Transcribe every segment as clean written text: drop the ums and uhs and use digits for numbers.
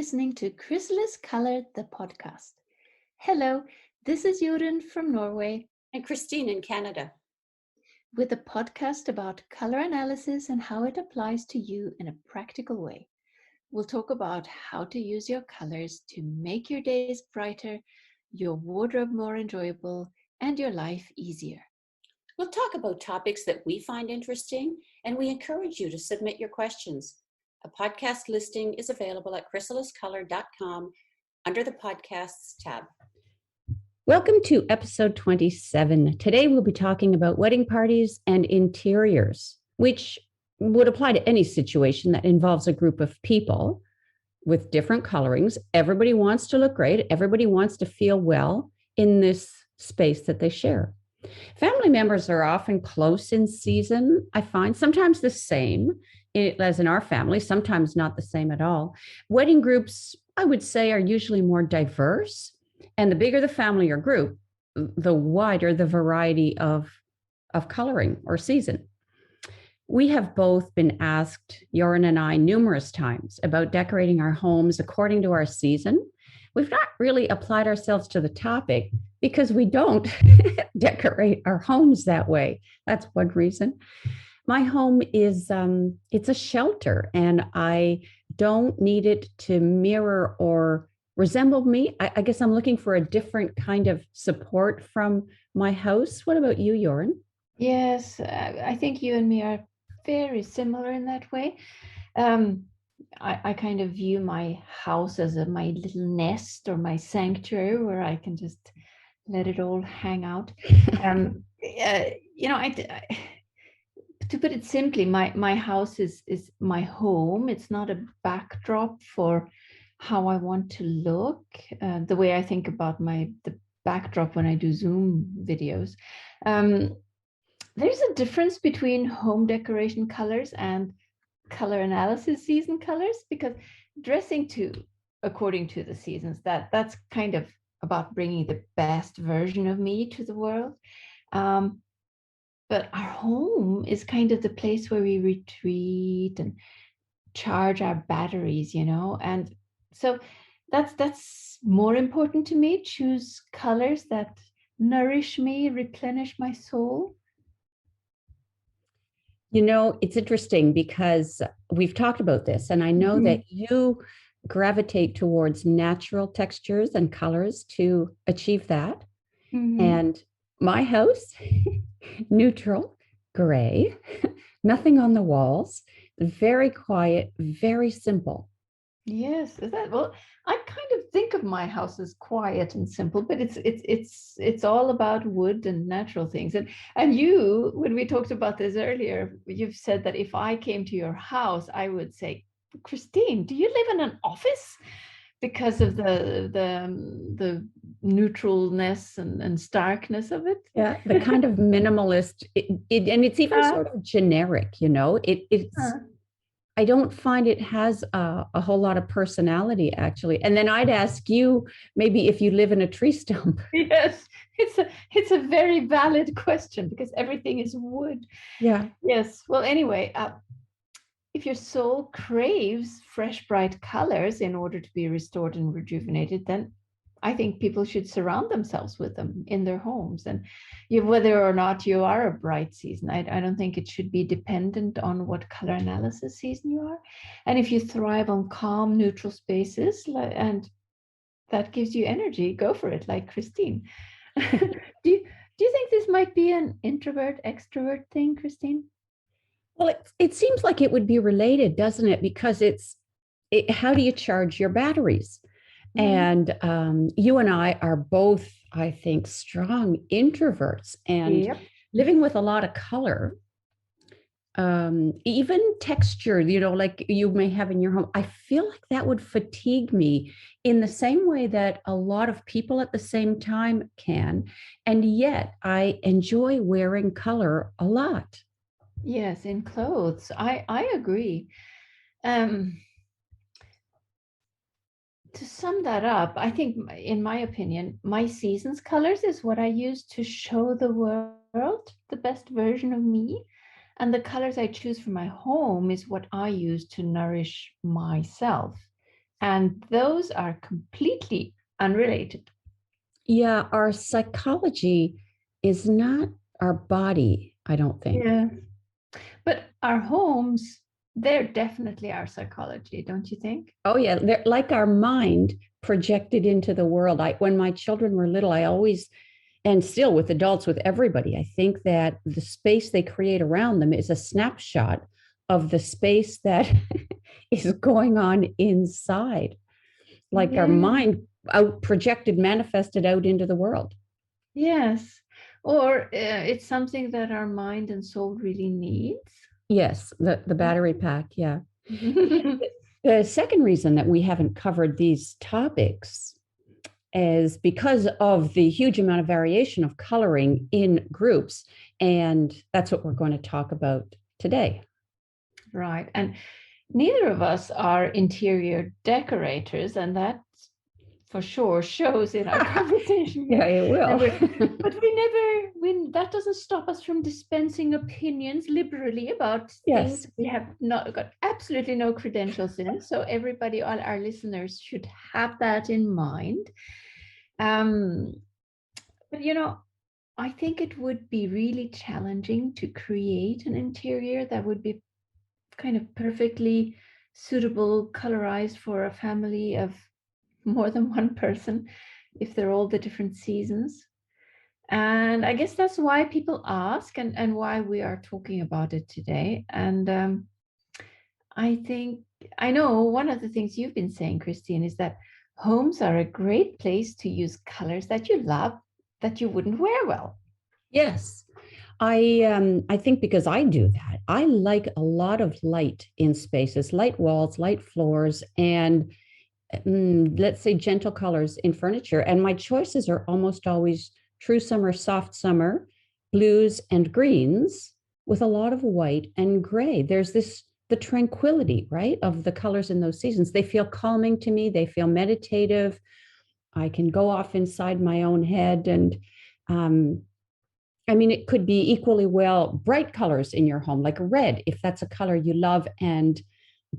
listening to Chrysalis Color, the podcast. Hello, this is Jorunn from Norway. And Christine in Canada. With a podcast about color analysis and how it applies to you in a practical way. We'll talk about how to use your colors to make your days brighter, your wardrobe more enjoyable, and your life easier. We'll talk about topics that we find interesting, and we encourage you to submit your questions. A podcast listing is available at chrysaliscolor.com under the Podcasts tab. Welcome to episode 27. Today we'll be talking about wedding parties and interiors, which would apply to any situation that involves a group of people with different colorings. Everybody wants to look great. Everybody wants to feel well in this space that they share. Family members are often close in season, I find, sometimes the same as in our family, sometimes not the same at all. Wedding groups, I would say, are usually more diverse. And the bigger the family or group, the wider the variety of coloring or season. We have both been asked, Jorunn and I, numerous times about decorating our homes according to our season. We've not really applied ourselves to the topic because we don't decorate our homes that way. That's one reason. My home is, it's a shelter, and I don't need it to mirror or resemble me. I guess I'm looking for a different kind of support from my house. What about you, Jorunn? Yes, I think you and me are very similar in that way. I kind of view my house as my little nest or my sanctuary where I can just let it all hang out. To put it simply, my house is my home. It's not a backdrop for how I want to look, the way I think about the backdrop when I do Zoom videos. There's a difference between home decoration colors and color analysis season colors, because dressing according to the seasons, that's kind of about bringing the best version of me to the world. But our home is kind of the place where we retreat and charge our batteries, and so that's more important to me. Choose colors that nourish me, replenish my soul. It's interesting because we've talked about this, and I know that you gravitate towards natural textures and colors to achieve that. And my house, neutral, gray, nothing on the walls, very quiet, very simple. Yes, is that well? I kind of think of my house as quiet and simple, but it's all about wood and natural things. And you, when we talked about this earlier, you've said that if I came to your house, I would say, Christine, do you live in an office? Because of the neutralness and starkness of it. Yeah, the kind of minimalist, and it's even sort of generic, it's. I don't find it has a whole lot of personality, actually. And then I'd ask you maybe if you live in a tree stump. Yes, it's a very valid question because everything is wood. Yeah. Yes. Well, anyway, if your soul craves fresh, bright colors in order to be restored and rejuvenated, then I think people should surround themselves with them in their homes. And whether or not you are a bright season, I don't think it should be dependent on what color analysis season you are. And if you thrive on calm, neutral spaces, and that gives you energy, go for it, like Christine. Do you think this might be an introvert, extrovert thing, Christine? Well, it seems like it would be related, doesn't it? Because how do you charge your batteries? And you and I are both, I think, strong introverts, and living with a lot of color, even texture, like you may have in your home. I feel like that would fatigue me in the same way that a lot of people at the same time can. And yet I enjoy wearing color a lot. Yes, in clothes. I agree. To sum that up, I think, in my opinion, my season's colors is what I use to show the world the best version of me. And the colors I choose for my home is what I use to nourish myself. And those are completely unrelated. Yeah, our psychology is not our body, I don't think. Yeah. But our homes, they're definitely our psychology, don't you think? Oh, yeah. They're like our mind projected into the world. When my children were little, I always, and still with adults, with everybody, I think that the space they create around them is a snapshot of the space that is going on inside. Like our Yeah. mind out projected, manifested out into the world. Yes. Or it's something that our mind and soul really needs. Yes, the battery pack. Yeah. Mhm. The second reason that we haven't covered these topics is because of the huge amount of variation of coloring in groups. And that's what we're going to talk about today. Right. And neither of us are interior decorators, and that for sure shows in our conversation. Yeah, it will. But that doesn't stop us from dispensing opinions liberally about things Yes. we have not got absolutely no credentials in. So everybody, all our listeners should have that in mind. Um, but I think it would be really challenging to create an interior that would be kind of perfectly suitable, colorized for a family of more than one person if they're all the different seasons. And I guess that's why people ask, and why we are talking about it today. And I think, I know one of the things you've been saying, Christine, is that homes are a great place to use colors that you love that you wouldn't wear well. Yes. I think because I do that, I like a lot of light in spaces, light walls, light floors, and let's say gentle colors in furniture. And my choices are almost always true summer, soft summer, blues and greens with a lot of white and gray. There's the tranquility, right, of the colors in those seasons. They feel calming to me. They feel meditative. I can go off inside my own head. And I mean, it could be equally well bright colors in your home, like red, if that's a color you love and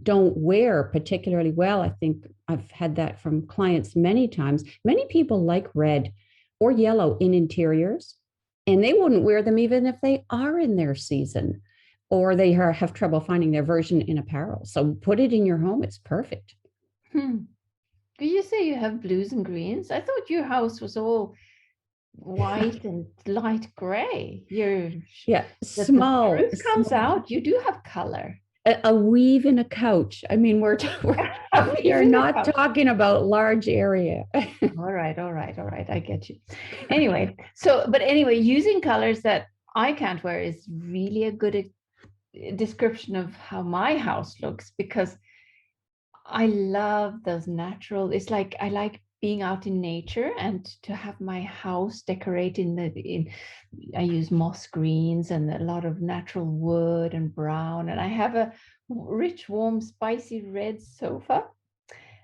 don't wear particularly well. I think I've had that from clients many times. Many people like red or yellow in interiors, and they wouldn't wear them even if they are in their season, or they have trouble finding their version in apparel. So put it in your home. It's perfect. Hmm. Did you say you have blues and greens? I thought your house was all white and light gray. Yeah, The small, truth comes out. You do have color. a weave in a couch. I mean, we're not talking about large area. All right, all right, all right. I get you. Anyway, using colors that I can't wear is really a good description of how my house looks, because I love those natural. It's like I like being out in nature and to have my house decorated I use moss greens and a lot of natural wood and brown, and I have a rich, warm, spicy red sofa.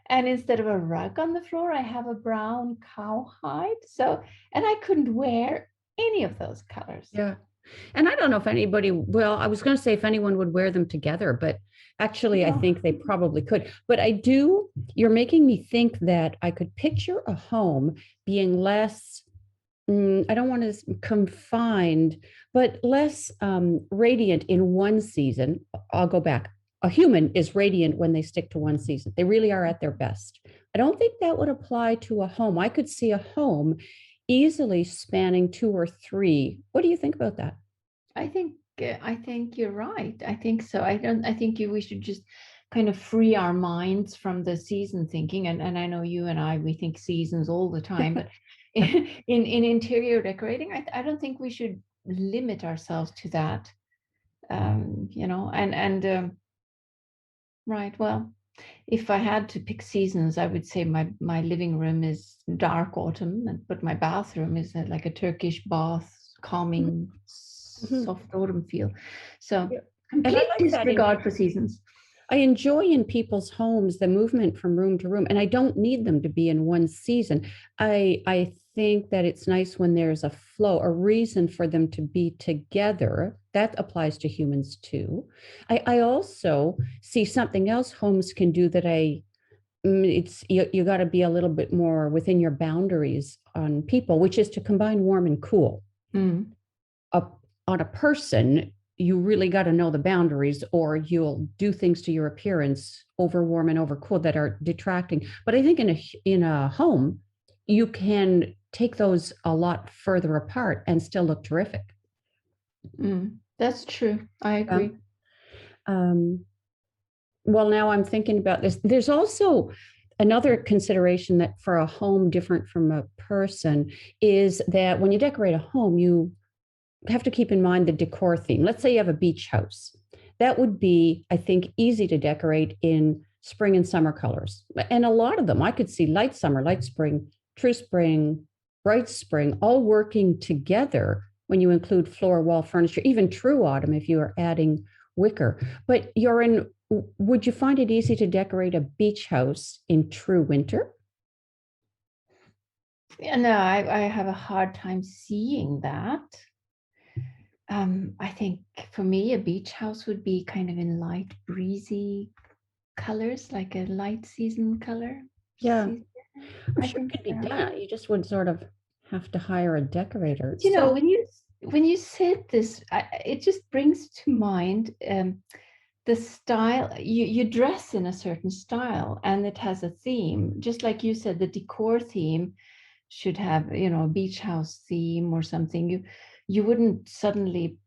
And instead of a rug on the floor, I have a brown cowhide. So, and I couldn't wear any of those colors. Yeah. And I don't know if anybody, well, I was going to say if anyone would wear them together, but actually, I think they probably could. But you're making me think that I could picture a home being less, I don't want to confined, but less radiant in one season. I'll go back. A human is radiant when they stick to one season. They really are at their best. I don't think that would apply to a home. I could see a home easily spanning 2 or 3. What do you think about that? I think you're right. I think so. I think we should just kind of free our minds from the season thinking. And I know you and we think seasons all the time, but in interior decorating, I don't think we should limit ourselves to that. Right. Well, if I had to pick seasons, I would say my living room is dark autumn, but my bathroom is like a Turkish bath, calming, soft autumn feel. So complete disregard for seasons. I enjoy in people's homes the movement from room to room, and I don't need them to be in one season. I think that it's nice when there's a flow, a reason for them to be together. That applies to humans too. I also see something else homes can do that I it's you got to be a little bit more within your boundaries on people, which is to combine warm and cool. Mm. On a person, you really got to know the boundaries, or you'll do things to your appearance over warm and over cool that are detracting. But I think in a home, you can take those a lot further apart and still look terrific. That's true. I agree. Well, now I'm thinking about this. There's also another consideration that for a home different from a person is that when you decorate a home, you have to keep in mind the decor theme. Let's say you have a beach house. That would be, I think, easy to decorate in spring and summer colors. And a lot of them, I could see light summer, light spring, true spring, bright spring, all working together when you include floor, wall furniture, even true autumn if you are adding wicker. But would you find it easy to decorate a beach house in true winter? Yeah, no, I have a hard time seeing that. I think for me, a beach house would be kind of in light, breezy colors, like a light season color. Yeah, I'm I'm sure it could be done. You just would sort of have to hire a decorator. You know, when you said this, it just brings to mind the style. You dress in a certain style, and it has a theme. Just like you said, the decor theme should have, a beach house theme or something. You wouldn't suddenly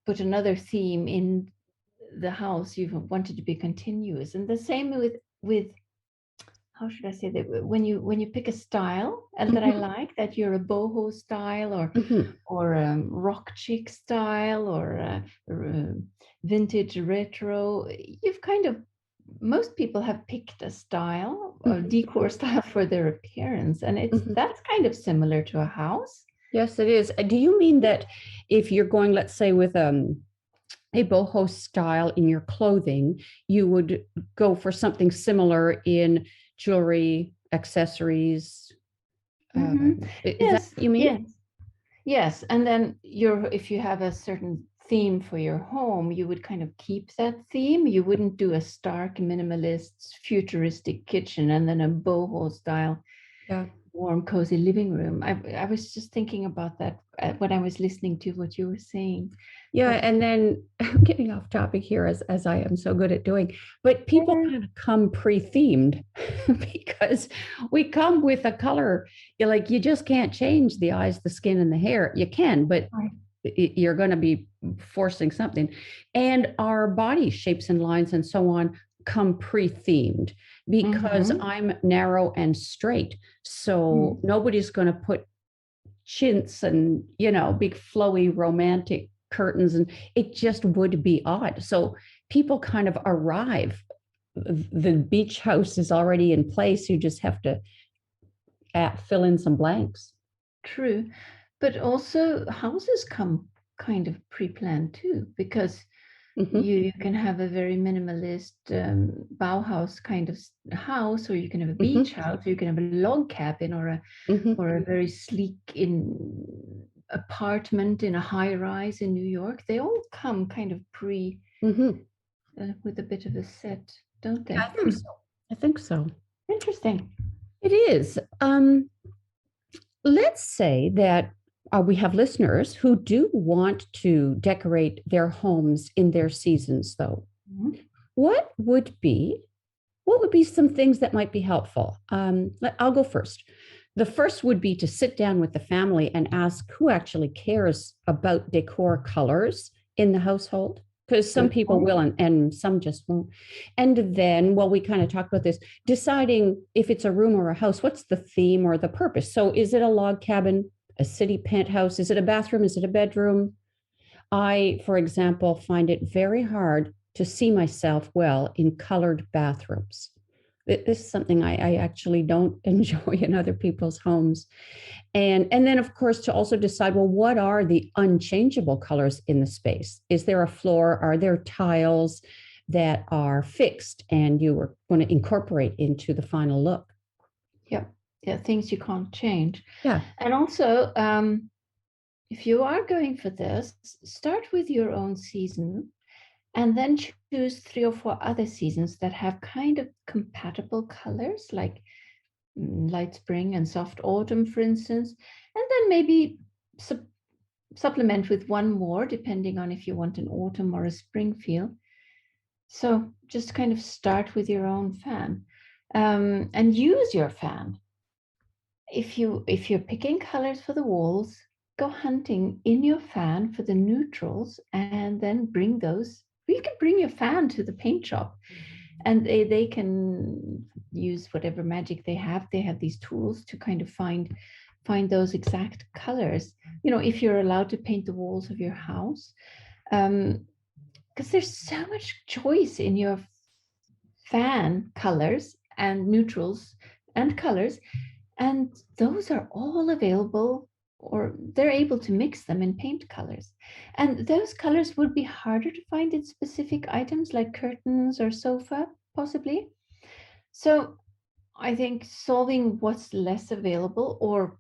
put another theme in the house. You wanted to be continuous, and the same with how should I say that, when you pick a style that I like, that you're a boho style or rock chic style or vintage retro, you've kind of, most people have picked a style or decor style for their appearance, and that's kind of similar to a house. Yes, it is. Do you mean that if you're going, let's say, with a boho style in your clothing, you would go for something similar in jewelry, accessories? Is that what you mean? Yes. And then if you have a certain theme for your home, you would kind of keep that theme. You wouldn't do a stark minimalist futuristic kitchen and then a boho style warm cozy living room. I was just thinking about that when I was listening to what you were saying. Yeah, and then I'm getting off topic here as I am so good at doing, but people kind of come pre-themed because we come with a color. You just can't change the eyes, the skin, and the hair. You can, but you're going to be forcing something. And our body shapes and lines and so on come pre-themed because I'm narrow and straight. So nobody's going to put chintz and, big flowy romantic curtains, and it just would be odd. So people kind of arrive. The beach house is already in place. You just have to fill in some blanks. True. But also houses come kind of pre-planned too, because you can have a very minimalist Bauhaus kind of house, or you can have a beach house, or you can have a log cabin or a very sleek apartment in a high rise in New York. They all come kind of with a bit of a set, don't they? I think so. I think so. Interesting. It is. Let's say that we have listeners who do want to decorate their homes in their seasons, though. What would be some things that might be helpful? I'll go first. The first would be to sit down with the family and ask who actually cares about decor colors in the household, because some people will and some just won't. And then, we kind of talked about this, deciding if it's a room or a house, what's the theme or the purpose? So is it a log cabin, a city penthouse? Is it a bathroom? Is it a bedroom? I, for example, find it very hard to see myself well in colored bathrooms. This is something I actually don't enjoy in other people's homes. And then, of course, to also decide, what are the unchangeable colors in the space? Is there a floor? Are there tiles that are fixed and you are going to incorporate into the final look? Yep. Yeah, things you can't change. Yeah. And also, if you are going for this, start with your own season and then choose 3 or 4 other seasons that have kind of compatible colors, like light spring and soft autumn, for instance, and then maybe supplement with one more, depending on if you want an autumn or a spring feel. So just kind of start with your own fan, and use your fan. If you're picking colors for the walls, go hunting in your fan for the neutrals, and then bring those. You can bring your fan to the paint shop, and they can use whatever magic they have. They have these tools to kind of find those exact colors. If you're allowed to paint the walls of your house, because there's so much choice in your fan colors and neutrals and colors, and those are all available, or they're able to mix them in paint colors. And those colors would be harder to find in specific items like curtains or sofa, possibly. So I think solving what's less available or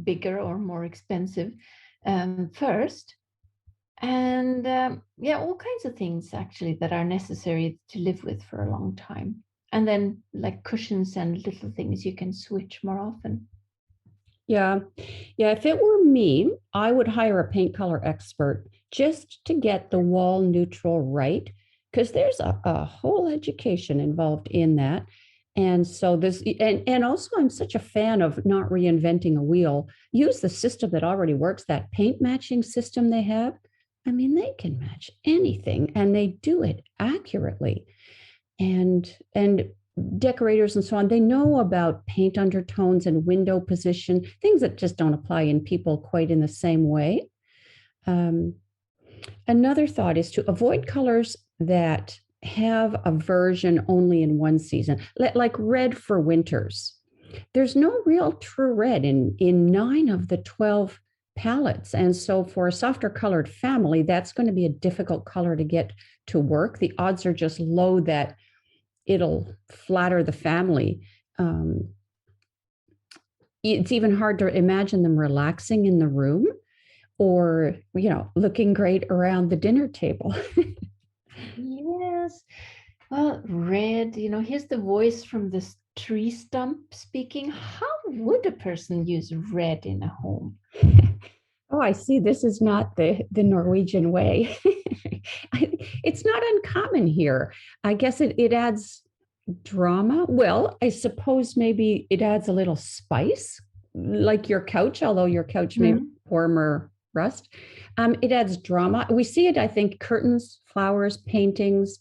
bigger or more expensive first. And yeah, all kinds of things actually that are necessary to live with for a long time. And then like cushions and little things you can switch more often. Yeah. Yeah. If it were me, I would hire a paint color expert just to get the wall neutral right, because there's a whole education involved in that. And so this, and also I'm such a fan of not reinventing a wheel. Use the system that already works, that paint matching system they have. I mean, they can match anything and they do it accurately. And decorators and so on, they know about paint undertones and window position, things that just don't apply in people quite in the same way. Another thought is to avoid colors that have a version only in one season, like red for winters. There's no real true red in 9 of the 12 palettes. And so for a softer colored family, that's going to be a difficult color to get to work. The odds are just low that it'll flatter the family. It's even hard to imagine them relaxing in the room or, looking great around the dinner table. Yes. Well, red, here's the voice from this tree stump speaking. How would a person use red in a home? Oh, I see. This is not the Norwegian way. It's not uncommon here. I guess it adds drama. Well, I suppose maybe it adds a little spice, like your couch, although your couch may be warmer rust. It adds drama. We see it, I think, curtains, flowers, paintings.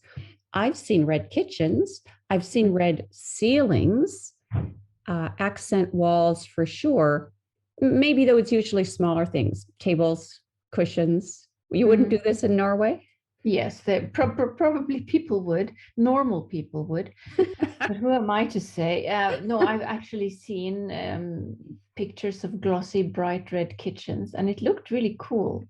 I've seen red kitchens. I've seen red ceilings, accent walls for sure. Maybe though it's usually smaller things, tables, cushions. You wouldn't do this in Norway? Yes, probably people would, normal people would. But who am I to say? No, I've actually seen pictures of glossy, bright red kitchens, and it looked really cool.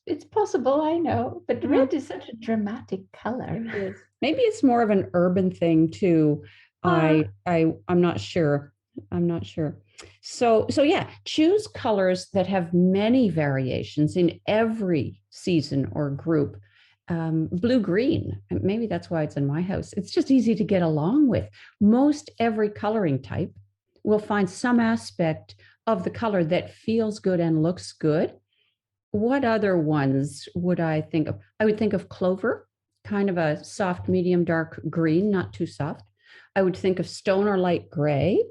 It's possible, I know, but red is such a dramatic color. Maybe it's more of an urban thing too. I'm not sure. So yeah, choose colors that have many variations in every season or group. Blue green, maybe that's why it's in my house. It's just easy to get along with. Most every coloring type will find some aspect of the color that feels good and looks good. What other ones would I think of? I would think of clover, kind of a soft, medium, dark green, not too soft. I would think of stone or light gray.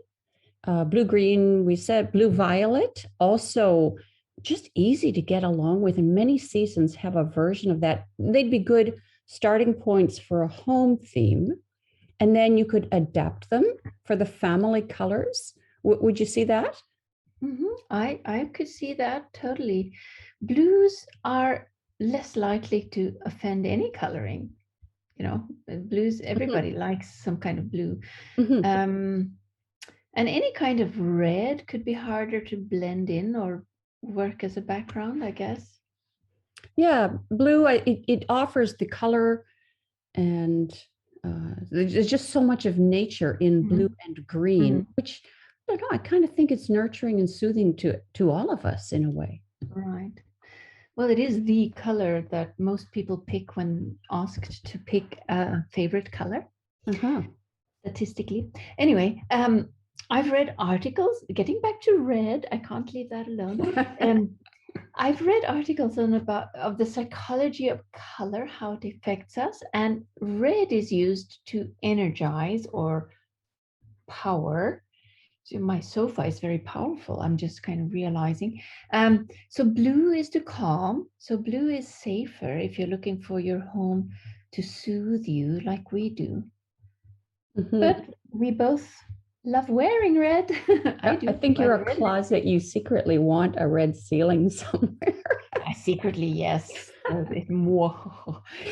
Blue green, we said blue violet, also just easy to get along with. And many seasons have a version of that. They'd be good starting points for a home theme. And then you could adapt them for the family colors. Would you see that? I could see that totally. Blues are less likely to offend any coloring. Blues, everybody likes some kind of blue. And any kind of red could be harder to blend in or work as a background, I guess. Yeah, blue, it offers the color, and there's just so much of nature in blue and green, which I don't know, I kind of think it's nurturing and soothing to all of us in a way. Right. Well, it is the color that most people pick when asked to pick a favorite color, Uh-huh. statistically. Anyway, I've read articles, getting back to red, I can't leave that alone. I've read articles on about of the psychology of color, how it affects us, and red is used to energize or power. So my sofa is very powerful. I'm just kind of realizing. So blue is to calm. So blue is safer if you're looking for your home to soothe you, like we do. But we both love wearing red. I I do, think by you're the a red closet. You secretly want a red ceiling somewhere. secretly, yes.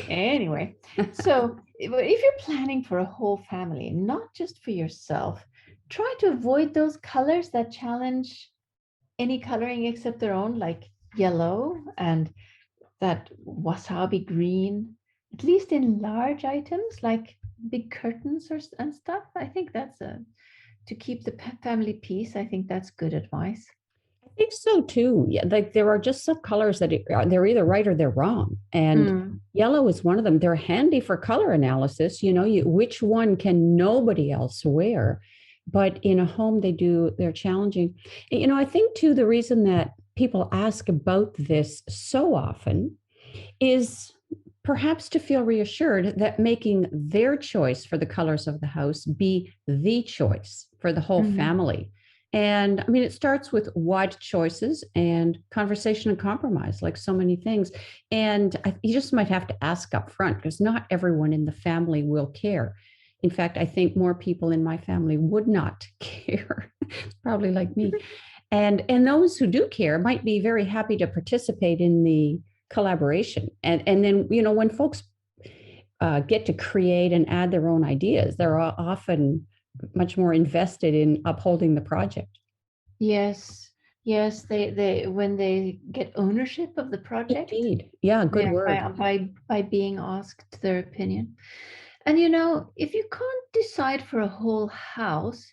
Anyway, so if you're planning for a whole family, not just for yourself, try to avoid those colors that challenge any coloring except their own, like yellow and that wasabi green, at least in large items like big curtains and stuff. I think that's to keep the family peace. I think that's good advice. I think so too. Yeah, like there are just some colors that they're either right or they're wrong. And yellow is one of them. They're handy for color analysis. Which one can nobody else wear? But in a home, they're challenging. I think too, the reason that people ask about this so often is perhaps to feel reassured that making their choice for the colors of the house be the choice for the whole family. And I mean, it starts with wide choices and conversation and compromise, like so many things. And you just might have to ask up front because not everyone in the family will care. In fact, I think more people in my family would not care, probably like me. And those who do care might be very happy to participate in the collaboration. And then, when folks get to create and add their own ideas, they're often much more invested in upholding the project. Yes, yes, they when they get ownership of the project, Indeed. Yeah, good word. by being asked their opinion. And if you can't decide for a whole house,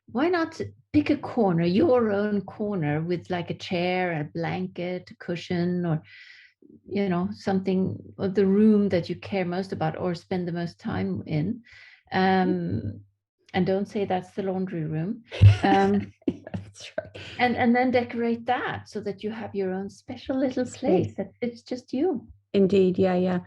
why not pick a corner, your own corner, with like a chair, a blanket, a cushion, or something of the room that you care most about or spend the most time in. And don't say that's the laundry room. That's right. And then decorate that so that you have your own special little place that fits just you. Indeed. Yeah.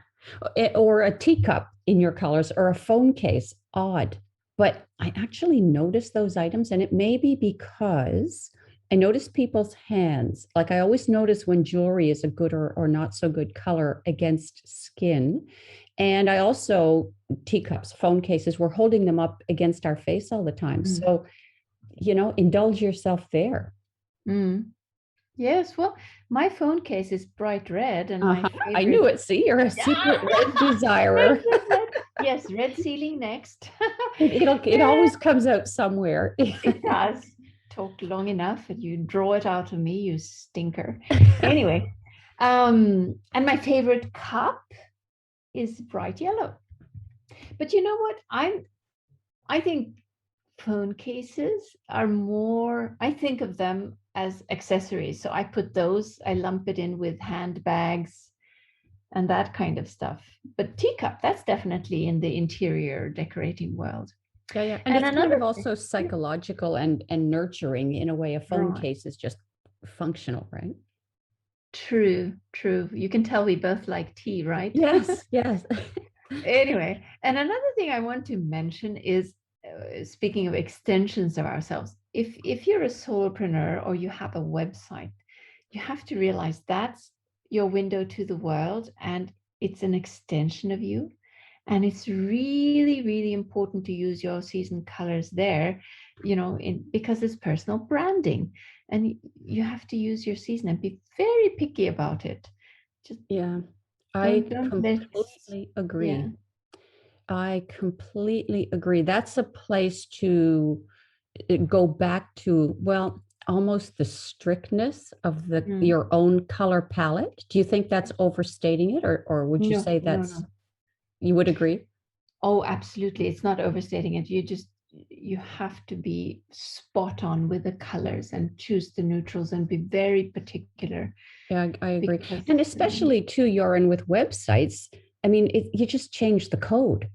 Or a teacup in your colors or a phone case. Odd. But I actually notice those items, and it may be because I notice people's hands. Like I always notice when jewelry is a good or not so good color against skin. And I also, teacups, phone cases, we're holding them up against our face all the time. So, indulge yourself there. Yes, well, my phone case is bright red, and my favorite. I knew it. See, you're a secret red desirer. Yes, red ceiling next. It always comes out somewhere. It does. Talk long enough and you draw it out of me, you stinker. Anyway, and my favorite cup is bright yellow. But you know what? I think phone cases are more, I think of them as accessories. So I lump it in with handbags and that kind of stuff. But teacup, that's definitely in the interior decorating world. Yeah. And it's kind of also psychological and nurturing in a way. A phone case is just functional, right? True. You can tell we both like tea, right? Yes. Anyway, and another thing I want to mention is, speaking of extensions of ourselves, if you're a solopreneur or you have a website, you have to realize that's your window to the world and it's an extension of you. And it's really, really important to use your season colors there, because it's personal branding. And you have to use your season and be very picky about it. I completely agree. Yeah. I completely agree. That's a place to go back to, well, almost the strictness of your own color palette. Do you think that's overstating it, or would you say that's? No. You would agree? Oh, absolutely. It's not overstating it. you have to be spot on with the colors and choose the neutrals and be very particular. Yeah, I agree. Because, And especially too, Joran, with websites, I mean, you just change the code,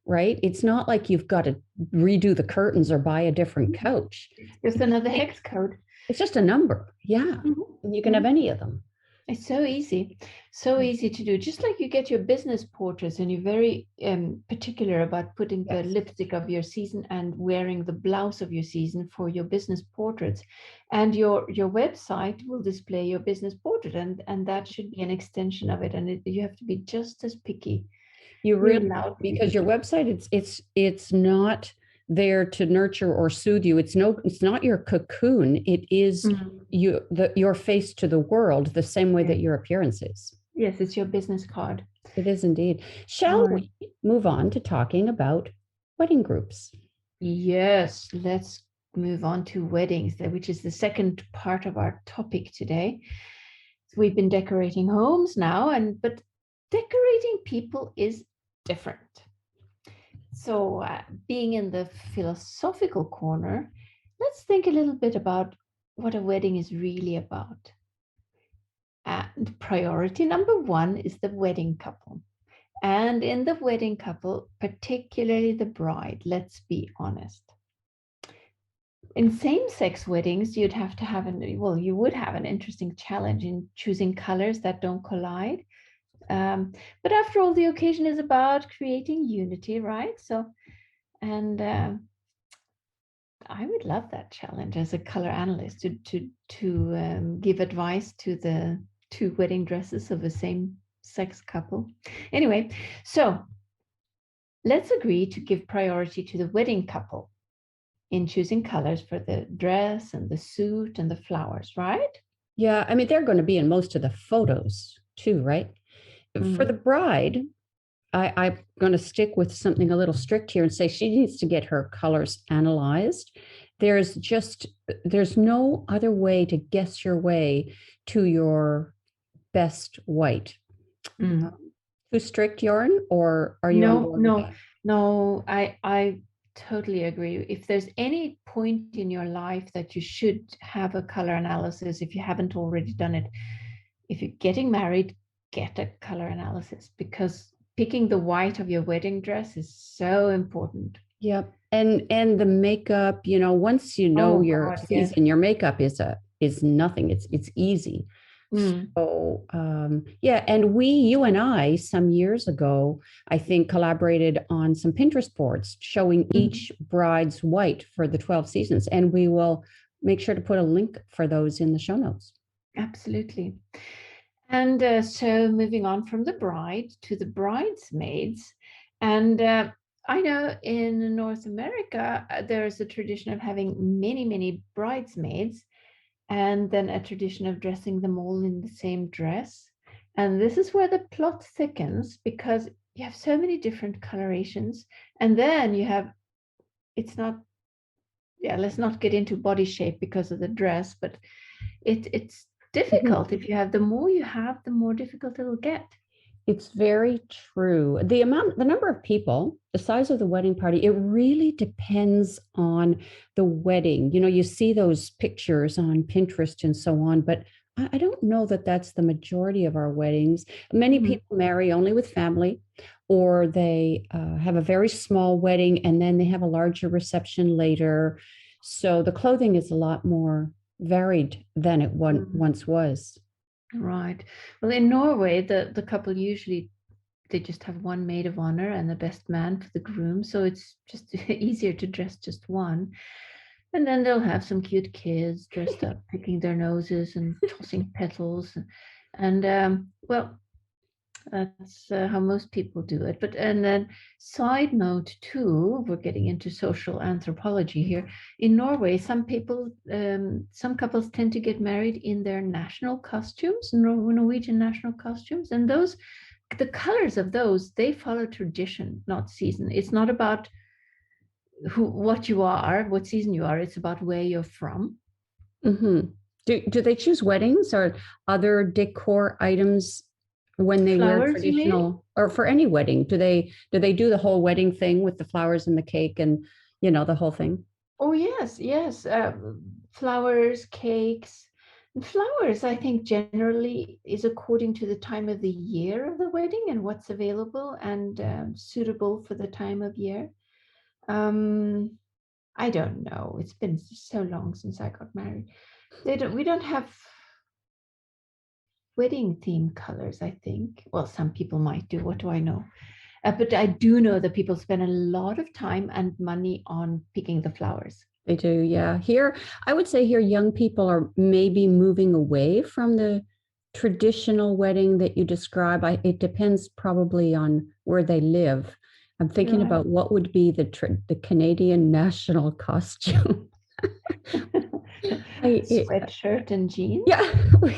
right? It's not like you've got to redo the curtains or buy a different couch. just another hex code. It's just a number. Yeah. And you can have any of them. It's so easy to do. Just like you get your business portraits and you're very particular about putting the lipstick of your season and wearing the blouse of your season for your business portraits. And your website will display your business portrait, and that should be an extension of it. And you have to be just as picky. You really, because your website, it's not there to nurture or soothe you. It's not your cocoon. It is your face to the world, the same way that your appearance is. Yes, it's your business card. It is indeed. Shall we move on to talking about wedding groups? Yes, let's move on to weddings, which is the second part of our topic today. We've been decorating homes now, but decorating people is different. So being in the philosophical corner, let's think a little bit about what a wedding is really about. And priority number one is the wedding couple. And in the wedding couple, particularly the bride, let's be honest. In same-sex weddings, you would have an interesting challenge in choosing colors that don't collide. But after all, the occasion is about creating unity, right? So, and I would love that challenge as a color analyst to give advice to the two wedding dresses of a same-sex couple. Anyway, so let's agree to give priority to the wedding couple in choosing colors for the dress and the suit and the flowers, right? Yeah, I mean, they're going to be in most of the photos too, right? For the bride, I'm going to stick with something a little strict here and say she needs to get her colors analyzed. There's no other way to guess your way to your best white. Too strict, Joran, or are you on board with that? No, I totally agree. If there's any point in your life that you should have a color analysis, if you haven't already done it, if you're getting married, get a color analysis, because picking the white of your wedding dress is so important. Yep. And the makeup, once you know your season, your makeup is nothing. It's easy. So and you and I some years ago, I think, collaborated on some Pinterest boards showing each bride's white for the 12 seasons, and we will make sure to put a link for those in the show notes. Absolutely. And so moving on from the bride to the bridesmaids, and I know in North America there's a tradition of having many bridesmaids, and then a tradition of dressing them all in the same dress. And this is where the plot thickens, because you have so many different colorations. And then you have, let's not get into body shape because of the dress, but it's difficult. If you have, the more you have, the more difficult it'll get. It's very true. The number of people, the size of the wedding party, it really depends on the wedding. You see those pictures on Pinterest and so on, but I don't know that that's the majority of our weddings. Many people marry only with family, or they have a very small wedding and then they have a larger reception later. So the clothing is a lot more varied than it once was. Right. Well, in Norway, the couple usually, they just have one maid of honor and the best man for the groom. So it's just easier to dress just one. And then they'll have some cute kids dressed up, picking their noses and tossing petals. And that's how most people do it. And then side note too, we're getting into social anthropology here. In Norway, some couples tend to get married in their national costumes, Norwegian national costumes. And the colors of those, they follow tradition, not season. It's not about what you are, what season you are. It's about where you're from. Do they choose weddings or other decor items when they wear traditional, or for any wedding? Do they do the whole wedding thing with the flowers and the cake and the whole thing. Oh, yes, yes. Flowers, cakes. And flowers, I think, generally is according to the time of the year of the wedding and what's available and suitable for the time of year. Um, I don't know. It's been so long since I got married. We don't have wedding theme colors, I think. Well, some people might do. What do I know? But I do know that people spend a lot of time and money on picking the flowers. They do, yeah. Here, I would say here, young people are maybe moving away from the traditional wedding that you describe. It depends probably on where they live. I'm thinking Right. about what would be the Canadian national costume. Sweatshirt and jeans. Yeah, well,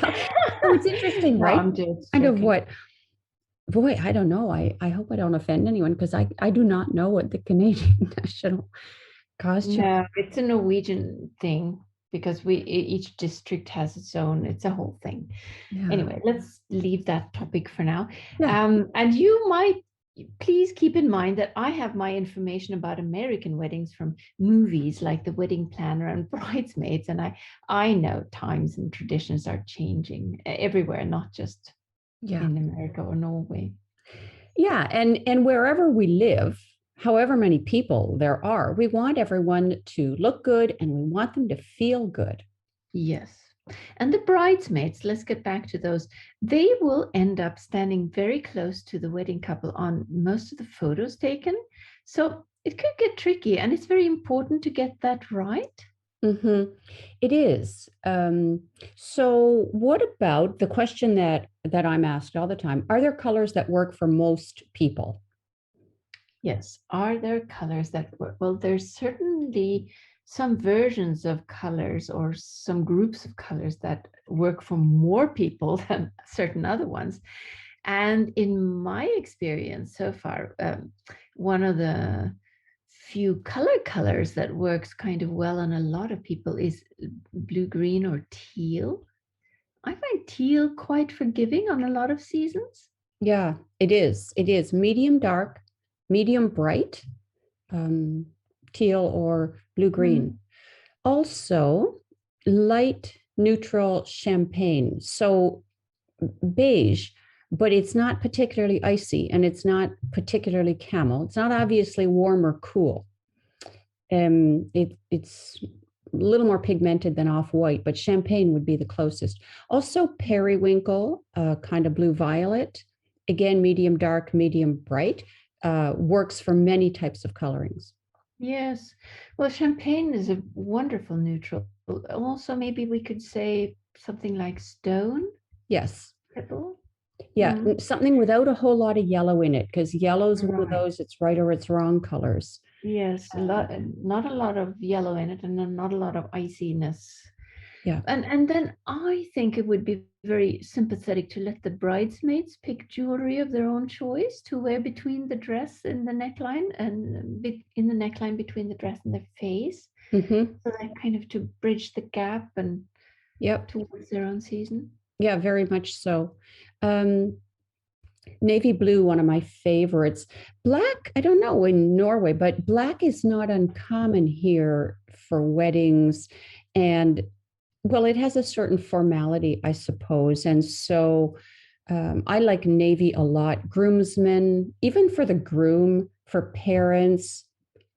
so it's interesting, No, right? I'm just Kind of joking. what, boy, I don't know. I hope I don't offend anyone because I do not know what the Canadian national costume. No, it's a Norwegian thing because each district has its own. It's a whole thing. Yeah, Anyway, let's leave that topic for now. yeah, And you might please keep in mind that I have my information about American weddings from movies like The Wedding Planner and Bridesmaids, and I know times and traditions are changing everywhere, not just yeah. in America or Norway. Yeah, and wherever we live, however many people there are, we want everyone to look good and we want them to feel good. Yes. And the bridesmaids, let's get back to those. They will end up standing very close to the wedding couple on most of the photos taken. So it could get tricky, and it's very important to get that right. Mm-hmm. It is. So, what about the question that I'm asked all the time? Are there colors that work for most people? Yes. Are there colors that work? Well, there's certainly some versions of colors or some groups of colors that work for more people than certain other ones. And in my experience so far, one of the few colors that works kind of well on a lot of people is blue, green, or teal. I find teal quite forgiving on a lot of seasons. Yeah, it is. It is medium dark, medium bright, um, teal or blue green. Mm. Also, light neutral champagne. So beige, but it's not particularly icy and it's not particularly camel. It's not obviously warm or cool. It's a little more pigmented than off-white, but champagne would be the closest. Also, periwinkle, kind of blue violet, again, medium dark, medium bright, works for many types of colorings. Yes. Well, champagne is a wonderful neutral. Also, maybe we could say something like stone Yes. pebble. Yeah, Mm. something without a whole lot of yellow in it, because yellow is one of Right. those, it's right or it's wrong colors. Yes, not a lot of yellow in it, and not a lot of iciness. Yeah. And then I think it would be very sympathetic to let the bridesmaids pick jewelry of their own choice to wear between the dress and the neckline, and in the neckline between the dress and the face, Mm-hmm. so that kind of to bridge the gap and Yep. towards their own season. Yeah, very much so. Um, Navy blue, one of my favorites. Black, I don't know in Norway, but black is not uncommon here for weddings. And well, it has a certain formality, I suppose. And so I like navy a lot. Groomsmen, even for the groom, for parents,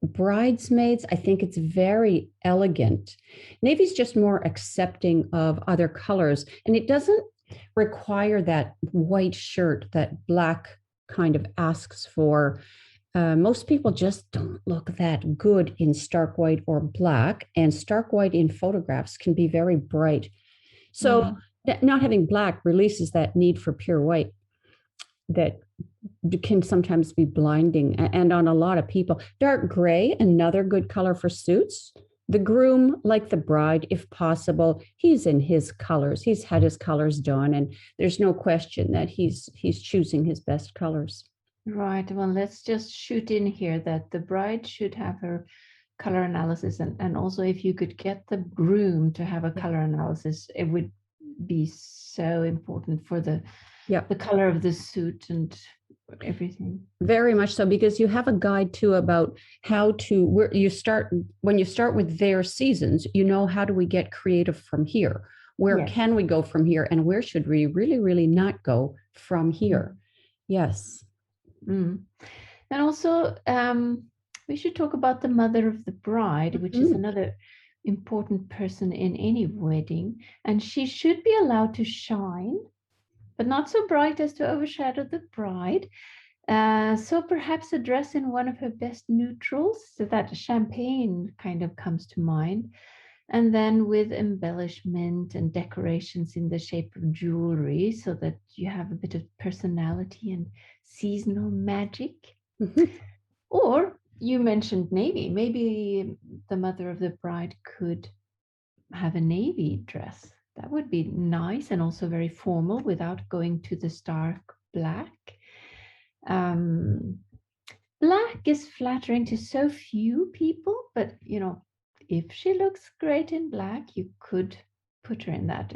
bridesmaids, I think it's very elegant. Navy's just more accepting of other colors, and it doesn't require that white shirt that black kind of asks for. Most people just don't look that good in stark white or black, and stark white in photographs can be very bright. So, Mm. not having black releases that need for pure white that can sometimes be blinding and on a lot of people. Dark gray, another good color for suits. The groom, like the bride, if possible, he's in his colors. He's had his colors done, and there's no question that he's choosing his best colors. Right. Well, let's just shoot in here that the bride should have her color analysis, and also if you could get the groom to have a color analysis, it would be so important for Yeah. the color of the suit and everything. Very much so, because you have a guide too about how to, where you start, when you start with their seasons, you know, how do we get creative from here? Where Yes. can we go from here? And where should we really, really not go from here? Yes. Mm. And also, we should talk about the mother of the bride, which is another important person in any wedding. And she should be allowed to shine, but not so bright as to overshadow the bride. So perhaps a dress in one of her best neutrals, so that champagne kind of comes to mind. And then with embellishment and decorations in the shape of jewelry, so that you have a bit of personality and seasonal magic. Or you mentioned navy. Maybe the mother of the bride could have a navy dress. That would be nice and also very formal without going to the stark black. Black is flattering to so few people, but you know, if she looks great in black, you could put her in that.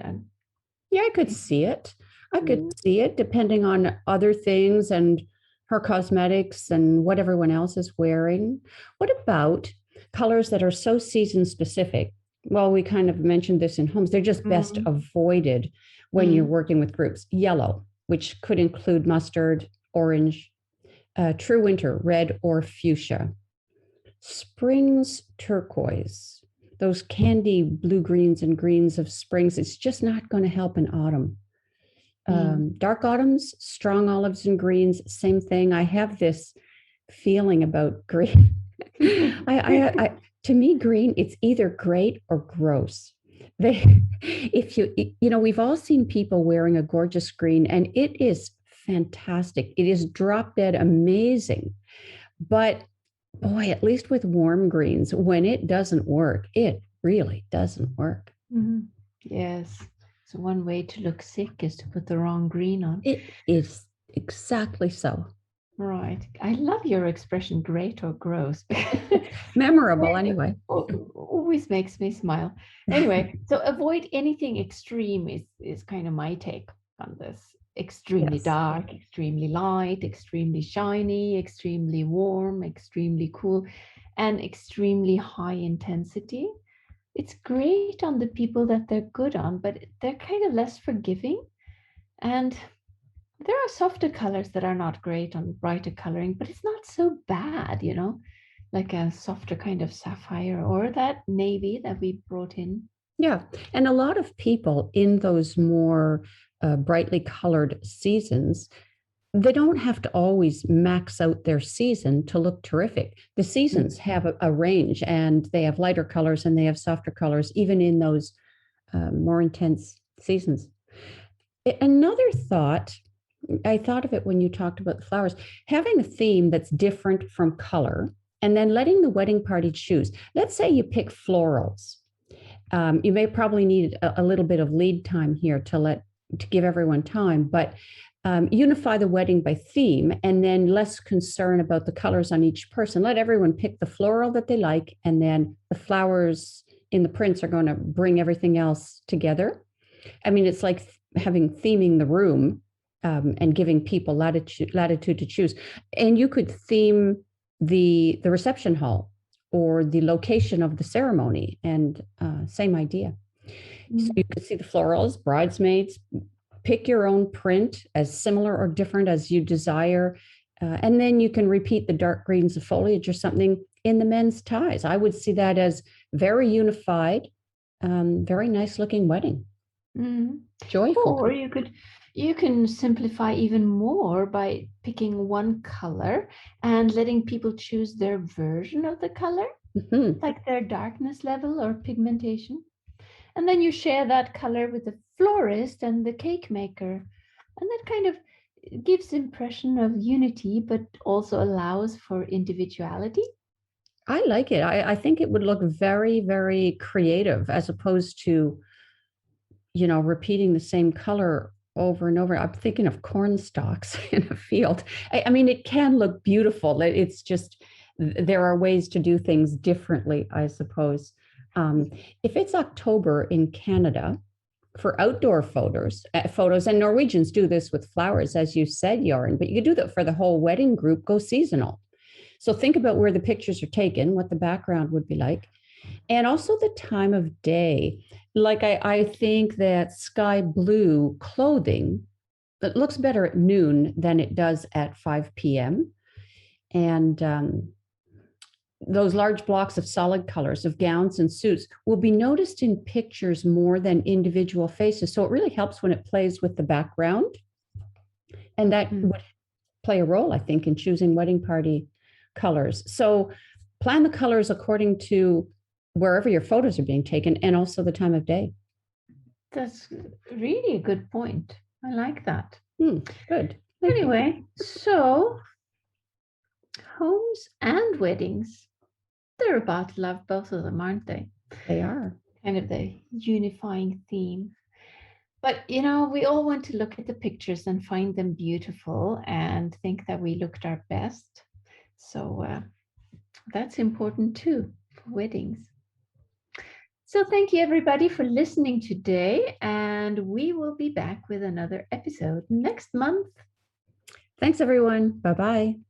Yeah, I could see it. I could see it depending on other things and her cosmetics and what everyone else is wearing. What about colors that are so season specific? Well, we kind of mentioned this in homes. They're just best avoided when you're working with groups. Yellow, which could include mustard, orange, true winter, red or fuchsia. Spring's turquoise, those candy blue greens and greens of springs, it's just not going to help in autumn. Dark autumns, strong olives and greens, same thing. I have this feeling about green. To me, green, it's either great or gross. We've all seen people wearing a gorgeous green, and it is fantastic. It is drop dead amazing. But boy, at least with warm greens, when it doesn't work, it really doesn't work. Yes. So one way to look sick is to put the wrong green on. It is exactly so. Right. I love your expression, great or gross. Memorable anyway. Always makes me smile. Anyway, so avoid anything extreme is kind of my take on this. Extremely dark, extremely light, extremely shiny, extremely warm, extremely cool, and extremely high intensity. It's great on the people that they're good on, but they're kind of less forgiving. And there are softer colors that are not great on brighter coloring, but it's not so bad, you know, like a softer kind of sapphire or that navy that we brought in. Yeah. And a lot of people in those more brightly colored seasons, they don't have to always max out their season to look terrific. The seasons have a range, and they have lighter colors and they have softer colors, even in those more intense seasons. Another thought, I thought of it when you talked about the flowers, having a theme that's different from color, and then letting the wedding party choose. Let's say you pick florals. You may probably need a little bit of lead time here to give everyone time, but unify the wedding by theme, and then less concern about the colors on each person. Let everyone pick the floral that they like, and then the flowers in the prints are going to bring everything else together. I mean, it's like theming the room and giving people latitude to choose. And you could theme the reception hall or the location of the ceremony, and same idea. So you could see the florals, bridesmaids, pick your own print as similar or different as you desire. And then you can repeat the dark greens of foliage or something in the men's ties. I would see that as very unified, very nice looking wedding. Joyful. Or you can simplify even more by picking one color and letting people choose their version of the color, like their darkness level or pigmentation. And then you share that color with the florist and the cake maker. And that kind of gives impression of unity, but also allows for individuality. I like it. I think it would look very, very creative, as opposed to, repeating the same color over and over. I'm thinking of corn stalks in a field. I mean, it can look beautiful. It's just, there are ways to do things differently, I suppose. If it's October in Canada, for outdoor photos, and Norwegians do this with flowers, as you said, Jorn, but you could do that for the whole wedding group, go seasonal. So think about where the pictures are taken, what the background would be like, and also the time of day. Like I think that sky blue clothing, it looks better at noon than it does at 5 p.m. And those large blocks of solid colors of gowns and suits will be noticed in pictures more than individual faces. So it really helps when it plays with the background. And that would play a role, I think, in choosing wedding party colors. So plan the colors according to wherever your photos are being taken and also the time of day. That's really a good point. I like that. Good. Anyway, so homes and weddings, they're about love, both of them, aren't they? They are. Kind of the unifying theme. But, you know, we all want to look at the pictures and find them beautiful and think that we looked our best. So that's important too for weddings. So thank you everybody for listening today, and we will be back with another episode next month. Thanks everyone. Bye-bye.